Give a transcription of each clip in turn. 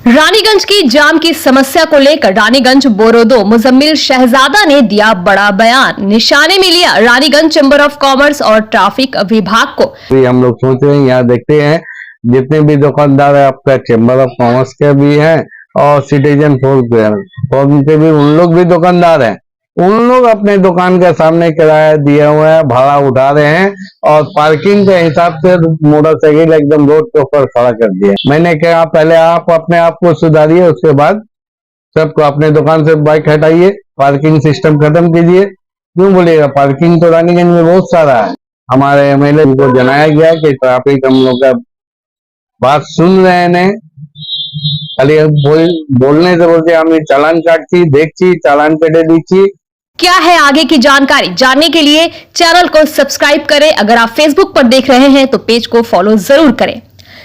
रानीगंज की जाम की समस्या को लेकर रानीगंज बोरोदो मुजम्मिल शहजादा ने दिया बड़ा बयान। निशाने में लिया रानीगंज चैम्बर ऑफ कॉमर्स और ट्रैफिक विभाग को। हम लोग सोच रहे हैं, यहाँ देखते हैं जितने भी दुकानदार है आपका चैम्बर ऑफ कॉमर्स के भी हैं और सिटीजन फोरम के भी, उन लोग भी दुकानदार हैं। उन लोग अपने दुकान के सामने किराया दिए हुए हैं, भाड़ा उठा रहे हैं और पार्किंग के हिसाब से मोटरसाइकिल एकदम रोड के ऊपर खड़ा कर दिया। मैंने कहा पहले आप अपने आप को सुधारिए, उसके बाद सबको अपने दुकान से बाइक हटाइए, पार्किंग सिस्टम खत्म कीजिए। क्यों बोलिएगा, पार्किंग तो रानीगंज में बहुत सारा है। हमारे एमएलए को जनाया गया कि ट्रैफिक हम लोग का बात सुन रहे हैं, खाली बोलने से बोलते हम चालान काटती देखती, चालान कटे दीची। क्या है आगे की जानकारी जानने के लिए चैनल को सब्सक्राइब करें। अगर आप फेसबुक पर देख रहे हैं तो पेज को फॉलो जरूर करें।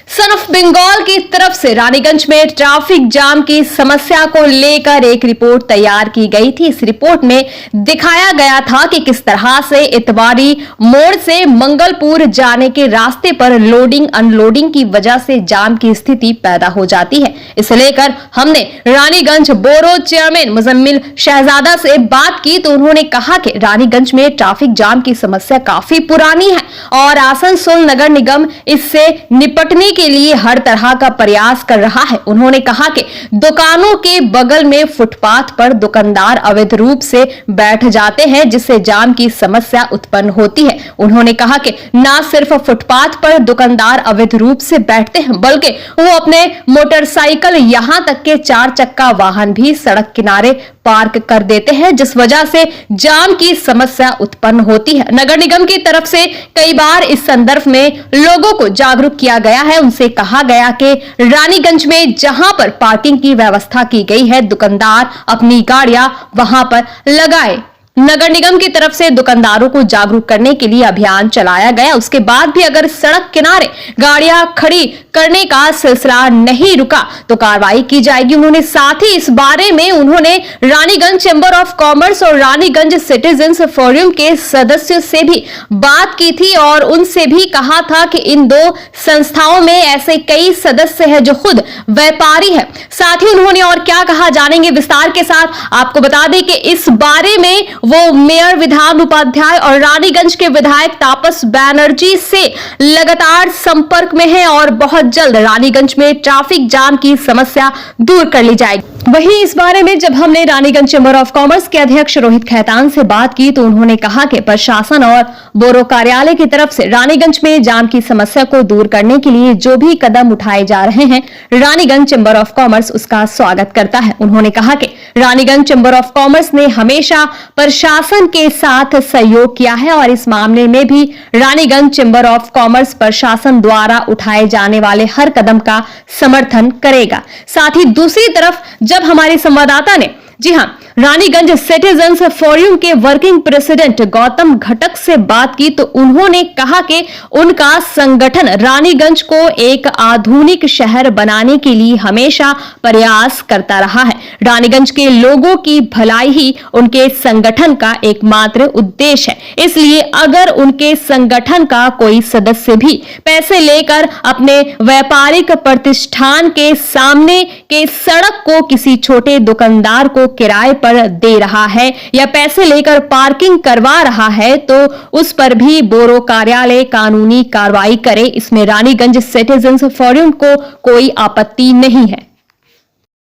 सन ऑफ बंगाल की तरफ से रानीगंज में ट्रैफिक जाम की समस्या को लेकर एक रिपोर्ट तैयार की गई थी। इस रिपोर्ट में दिखाया गया था कि किस तरह से इतवारी मोड़ से मंगलपुर जाने के रास्ते पर लोडिंग अनलोडिंग की वजह से जाम की स्थिति पैदा हो जाती है। इसे लेकर हमने रानीगंज बोरो चेयरमैन मुजम्मिल शहजादा से बात की तो उन्होंने कहा कि रानीगंज में ट्रैफिक जाम की समस्या काफी पुरानी है और आसनसोल नगर निगम इससे निपटने के लिए हर तरह का प्रयास कर रहा है। उन्होंने कहा कि दुकानों के बगल में फुटपाथ पर दुकानदार अवैध रूप से बैठ जाते हैं, जिससे जाम की समस्या उत्पन्न होती है। उन्होंने कहा कि न सिर्फ फुटपाथ पर दुकानदार अवैध रूप से बैठते हैं, बल्कि वो अपने मोटरसाइकिल यहां तक के 4 चक्का वाहन भी सड़क किनारे पार्क कर देते हैं, जिस वजह से जाम की समस्या उत्पन्न होती है। नगर निगम की तरफ से कई बार इस संदर्भ में लोगों को जागरूक किया गया है। उनसे कहा गया कि रानीगंज में जहां पर पार्किंग की व्यवस्था की गई है, दुकानदार अपनी गाड़ियां वहां पर लगाए। नगर निगम की तरफ से दुकानदारों को जागरूक करने के लिए अभियान चलाया गया। उसके बाद भी अगर सड़क किनारे गाड़ियां खड़ी करने का सिलसिला नहीं रुका तो कार्रवाई की जाएगी। उन्होंने साथ ही इस बारे में उन्होंने रानीगंज चैम्बर ऑफ कॉमर्स और रानीगंज सिटीजन्स फोरम के सदस्यों से भी बात की थी और उनसे भी कहा था कि इन दो संस्थाओं में ऐसे कई सदस्य हैं जो खुद व्यापारी है। साथ ही उन्होंने और क्या कहा जानेंगे विस्तार के साथ। आपको बता दें कि इस बारे में वो मेयर विधान उपाध्याय और रानीगंज के विधायक तापस बैनर्जी से लगातार संपर्क में है और बहुत जल्द रानीगंज में ट्रैफिक जाम की समस्या दूर कर ली जाएगी। वहीं इस बारे में जब हमने रानीगंज चैम्बर ऑफ कॉमर्स के अध्यक्ष रोहित खैतान से बात की तो उन्होंने कहा कि प्रशासन और बोरो कार्यालय की तरफ से रानीगंज में जाम की समस्या को दूर करने के लिए जो भी कदम उठाए जा रहे हैं, रानीगंज चैम्बर ऑफ कॉमर्स उसका स्वागत करता है। उन्होंने कहा कि रानीगंज चैम्बर ऑफ कॉमर्स ने हमेशा प्रशासन के साथ सहयोग किया है और इस मामले में भी रानीगंज चैम्बर ऑफ कॉमर्स प्रशासन द्वारा उठाए जाने वाले हर कदम का समर्थन करेगा। साथ ही दूसरी तरफ जब हमारे संवाददाता ने जी हां रानीगंज सिटीजन्स फोरम के वर्किंग प्रेसिडेंट गौतम घटक से बात की तो उन्होंने कहा कि उनका संगठन रानीगंज को एक आधुनिक शहर बनाने के लिए हमेशा प्रयास करता रहा है। रानीगंज के लोगों की भलाई ही उनके संगठन का एकमात्र उद्देश्य है। इसलिए अगर उनके संगठन का कोई सदस्य भी पैसे लेकर अपने व्यापारिक प्रतिष्ठान के सामने के सड़क को किसी छोटे दुकानदार को किराए पर दे रहा है या पैसे लेकर पार्किंग करवा रहा है तो उस पर भी बोरो कार्यालय कानूनी कार्रवाई करे। इसमें रानीगंज सिटीजन्स फोरम को कोई आपत्ति नहीं है।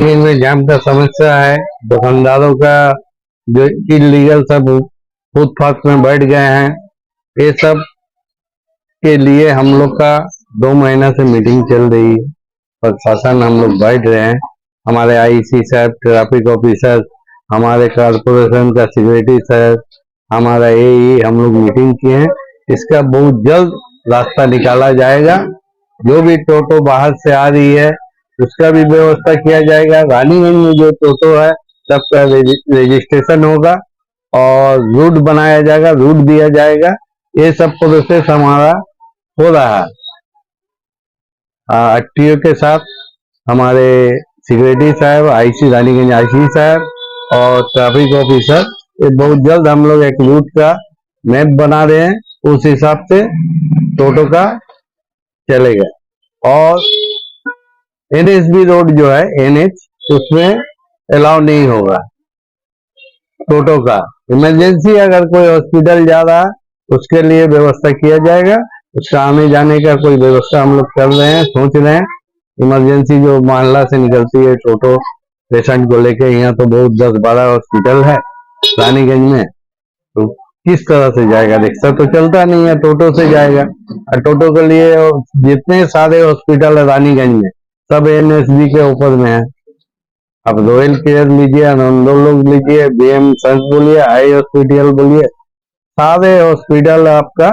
इनमें जाम का समस्या है, दुकानदारों का जो इलीगल सब फुटपाथ में बैठ गए हैं, ये सब के लिए हम लोग का 2 महीना से मीटिंग चल रही है। प्रशासन हम लोग बैठ रहे हैं, हमारे आईसी साहब, ट्रैफिक ऑफिसर, हमारे कारपोरेशन का सेक्रेटरी साहब, हमारा एई, हम लोग मीटिंग किए हैं। इसका बहुत जल्द रास्ता निकाला जाएगा। जो भी टोटो बाहर से आ रही है उसका भी व्यवस्था किया जाएगा। रानीगंज में जो टोटो है सबका रजिस्ट्रेशन होगा और रूट बनाया जाएगा, रूट दिया जाएगा। ये सब प्रोसेस हमारा हो रहा है। आरटीओ के साथ हमारे सेक्रेटरी साहब, आईसी रानीगंज आईसी साहब और ट्रैफिक ऑफिसर, ये बहुत जल्द हम लोग एक रूट का मैप बना रहे हैं, उस हिसाब से टोटो का चलेगा। और NSB रोड जो है NH, उसमें अलाउ नहीं होगा टोटो का। इमरजेंसी अगर कोई हॉस्पिटल जा रहा है उसके लिए व्यवस्था किया जाएगा, उसका आने जाने का कोई व्यवस्था हम लोग कर रहे हैं, सोच रहे हैं। इमरजेंसी जो मोहल्ला से निकलती है टोटो पेशेंट को लेके, यहाँ तो बहुत 10-12 हॉस्पिटल है रानीगंज में, तो किस तरह से जाएगा? रिक्शा तो चलता नहीं है, टोटो से जाएगा। और टोटो के लिए जितने सारे हॉस्पिटल है रानीगंज में सब NSB के ऊपर में है। अब रॉयल केयर लीजिए, आनंदो लोग लीजिए, BM सर्च बोलिए, आई हॉस्पिटल बोलिए, सारे हॉस्पिटल आपका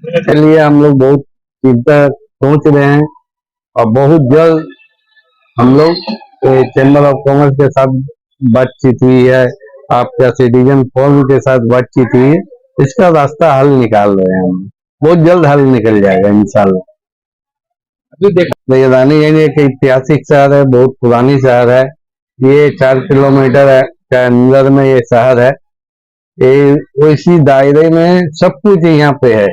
के लिए हम लोग बहुत चिंता सोच रहे हैं। और बहुत जल्द हम लोग चैम्बर ऑफ कॉमर्स के साथ बातचीत हुई है, आपका सिटीजन फोरम के साथ बातचीत हुई है, इसका रास्ता हल निकाल रहे हैं हम। बहुत जल्द हल निकल जाएगा इंशाल्लाह। अभी देखिए रानीगंज एक ऐतिहासिक शहर है, बहुत पुरानी शहर है। ये 4 किलोमीटर के अंदर में ये शहर है। ये इसी दायरे में सब कुछ यहाँ पे है।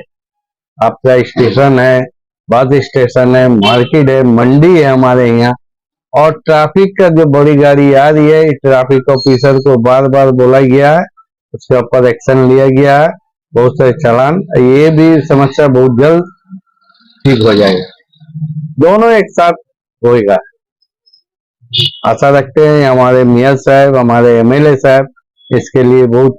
आपका स्टेशन है, बस स्टेशन है, मार्केट है, मंडी है हमारे यहाँ। और ट्रैफिक का जो बड़ी गाड़ी आ रही है, ट्रैफिक ऑफिसर को बार बार बोला गया है, उसके ऊपर एक्शन लिया गया है, बहुत सारे चालान। ये भी समस्या बहुत जल्द ठीक हो जाएगा, दोनों एक साथ होएगा। आशा रखते हैं हमारे मेयर साहब, हमारे MLA साहब इसके लिए बहुत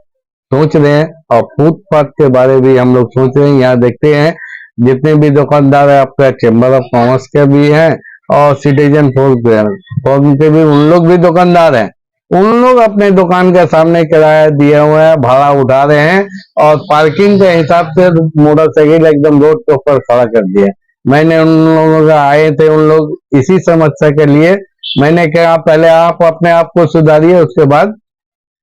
सोच रहे हैं। और फुटपाथ के बारे भी हम लोग सोच रहे हैं। यहाँ देखते हैं जितने भी दुकानदार है आपका चैम्बर ऑफ कॉमर्स के भी हैं और सिटीजन फोरम के भी, उन लोग भी दुकानदार हैं। उन लोग अपने दुकान के सामने किराया दिए हुए हैं, भाड़ा उठा रहे हैं और पार्किंग के हिसाब से मोटरसाइकिल एकदम रोड के ऊपर खड़ा कर दिए। मैंने उन लोगों का आए थे, उन लोग इसी समस्या के लिए मैंने कहा पहले आप अपने आप को सुधारिए, उसके बाद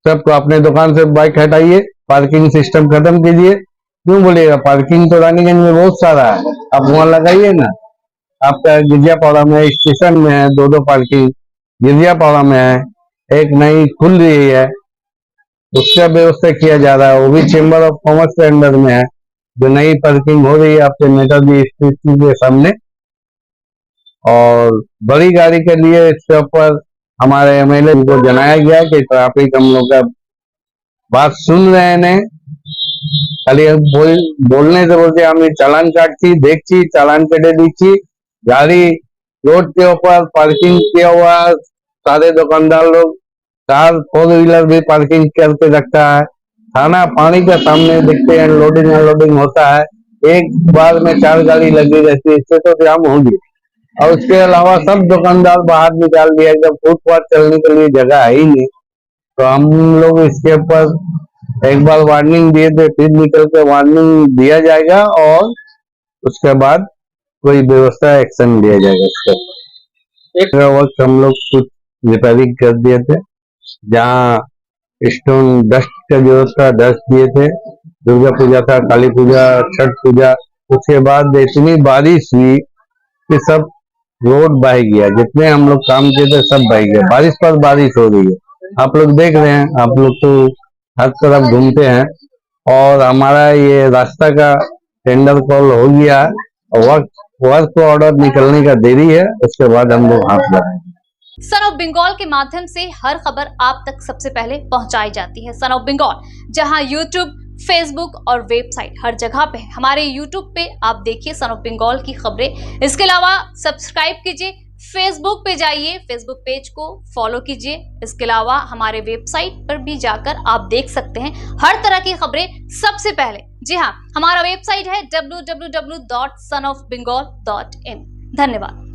सबको अपने दुकान से बाइक हटाइए, पार्किंग सिस्टम खत्म कीजिए। क्यों बोलिएगा? पार्किंग तो रानीगंज में बहुत सारा है, आप वहां लगाइए ना। आपका गिरजापाड़ा में स्टेशन में है 2 पार्किंग, गिरजापाड़ा में है, एक नई खुल रही है, उसका व्यवस्था किया जा रहा है, वो भी चैम्बर ऑफ कॉमर्स के अंडर में है। जो नई पार्किंग हो रही है आपके नेताजी स्ट्रीट के सामने। और बड़ी गाड़ी के लिए इसके ऊपर हमारे MLA को जनाया गया कि ट्रैफिक हम लोग का बात सुन रहे हैं। खाली बोलने से बोलते हम चालान काटती देखी, चालान कटे दीची, गाड़ी रोड के ऊपर पार्किंग किया हुआ, सारे दुकानदार लोग कार 4 व्हीलर भी पार्किंग करके रखता है। थाना पानी के सामने देखते हैं लोडिंग अनलोडिंग होता है, एक बार में 4 गाड़ी लगी रहती है, इससे तो जाम होगी। और उसके अलावा सब दुकानदार बाहर निकाल दिया, जब फुटपाथ चलने के लिए जगह है ही नहीं। तो हम लोग इसके ऊपर एक बार वार्निंग दिए थे, फिर निकल के वार्निंग दिया जाएगा और उसके बाद कोई व्यवस्था एक्शन लिया जाएगा। इसके एक वक्त हम लोग कुछ रिपेयरिंग कर दिए थे, जहाँ स्टोन डस्ट का जरूरत था, डस्ट दिए थे। दुर्गा पूजा था, काली पूजा, छठ पूजा, उसके बाद इतनी बारिश हुई कि सब रोड बह गया। जितने हम लोग काम किए थे सब बह गया, बारिश पर बारिश हो रही है। आप लोग देख रहे हैं, आप लोग तो हर तरफ घूमते हैं। और हमारा ये रास्ता का टेंडर कॉल हो गया, वर्क ऑर्डर निकलने का देरी है, उसके बाद हम लोग हाथ लगाएंगे। सन ऑफ बंगाल के माध्यम से हर खबर आप तक सबसे पहले पहुंचाई जाती है। सन ऑफ बंगाल जहां यूट्यूब, फेसबुक और वेबसाइट हर जगह पे है। हमारे यूट्यूब पे आप देखिए सन ऑफ बंगाल की खबरें। इसके अलावा सब्सक्राइब कीजिए, फेसबुक पे जाइए, फेसबुक पेज को फॉलो कीजिए। इसके अलावा हमारे वेबसाइट पर भी जाकर आप देख सकते हैं हर तरह की खबरें सबसे पहले। जी हाँ, हमारा वेबसाइट है www.sonofbengal.in। धन्यवाद।